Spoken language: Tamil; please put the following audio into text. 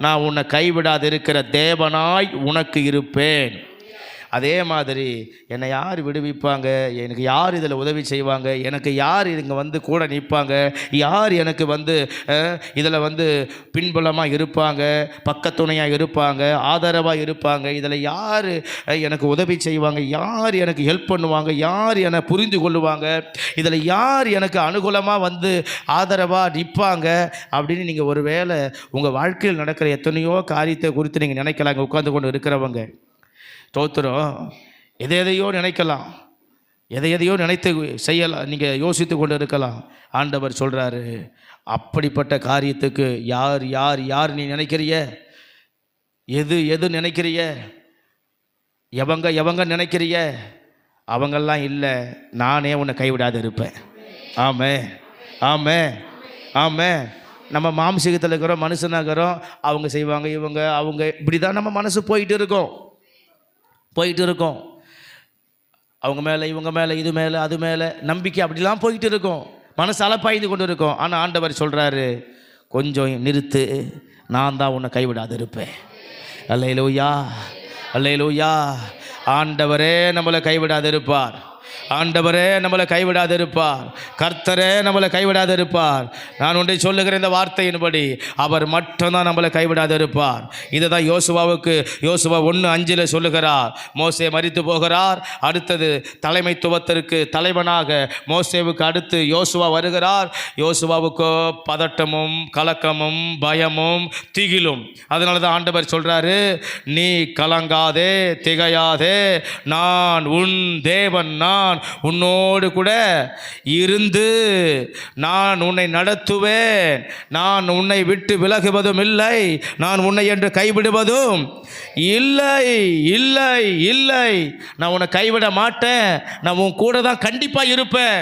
நான் உன்னை கைவிடாது இருக்கிற தேவனாய் உனக்கு இருப்பேன். அதே மாதிரி என்னை யார் விடுவிப்பாங்க, எனக்கு யார் இதில் உதவி செய்வாங்க, எனக்கு யார் இங்கே வந்து கூட நிற்பாங்க, யார் எனக்கு வந்து இதில் வந்து பின்புலமாக இருப்பாங்க, பக்கத்துணையாக இருப்பாங்க, ஆதரவாக இருப்பாங்க, இதில் யார் எனக்கு உதவி செய்வாங்க, யார் எனக்கு ஹெல்ப் பண்ணுவாங்க, யார் என்னை புரிந்து கொள்ளுவாங்க, இதில் யார் எனக்கு அனுகூலமாக வந்து ஆதரவாக நிற்பாங்க அப்படின்னு நீங்கள் ஒரு வேளை உங்கள் வாழ்க்கையில் நடக்கிற எத்தனையோ காரியத்தை குறித்து நீங்கள் நினைக்கலாங்க. உட்கார்ந்து கொண்டு இருக்கிறவங்க தோத்திரம் எதையோ நினைக்கலாம், எதையோ நினைத்து செய்யலாம், நீங்கள் யோசித்து கொண்டு இருக்கலாம். ஆண்டவர் சொல்கிறாரு, அப்படிப்பட்ட காரியத்துக்கு யார் யார் யார் நீ நினைக்கிறிய, எது நினைக்கிறிய, எவங்க நினைக்கிறிய, அவங்கெல்லாம் இல்லை, நானே உன்னை கைவிடாது இருப்பேன். ஆமே ஆமே ஆமே. நம்ம மாம்சீகத்தில் இருக்கிறோம், மனுஷனாகிறோம், அவங்க செய்வாங்க, அவங்க இப்படி தான் நம்ம மனசு போயிட்டு இருக்கோம். அவங்க மேலே, இவங்க மேலே, இது மேலே, அது மேலே நம்பிக்கை அப்படிலாம் போயிட்டு இருக்கோம், மனசு அலப்பாய்ந்து கொண்டு இருக்கோம். ஆனால் ஆண்டவர் சொல்கிறாரு, கொஞ்சம் நிறுத்து, நான் தான் உன்னை கைவிடாது இருப்பேன். அல்லேலூயா அல்லேலூயா. ஆண்டவரே நம்மளை கைவிடாது இருப்பார். ஆண்டவரே நம்மளை கைவிடாது இருப்பார். கர்த்தரே நம்மளை கைவிடாது இருப்பார். நான் ஒன்றை சொல்லுகிற இந்த வார்த்தையின்படி அவர் மட்டும்தான் நம்மளை கைவிடாது இருப்பார். இதை தான் யோசுவா 1:5 சொல்லுகிறார். மோசே மரித்து போகிறார், அடுத்தது தலைமைத்துவத்திற்கு தலைவனாக மோசேவுக்கு அடுத்து யோசுவா வருகிறார். யோசுவாவுக்கு பதட்டமும் கலக்கமும் பயமும் திகிலும். அதனால தான் ஆண்டவர் சொல்கிறாரு, நீ கலங்காதே திகையாதே, நான் உன் தேவன், நான் உன்னோடு கூட இருந்து நான் உன்னை நடத்துவேன், நான் உன்னை விட்டு விலகுவதும் இல்லை, நான் உன்னை என்று கைவிடுவதும் இல்லை இல்லை இல்லை. நான் உன்னை கைவிட மாட்டேன், நான் உன் கூட தான் கண்டிப்பாக இருப்பேன்.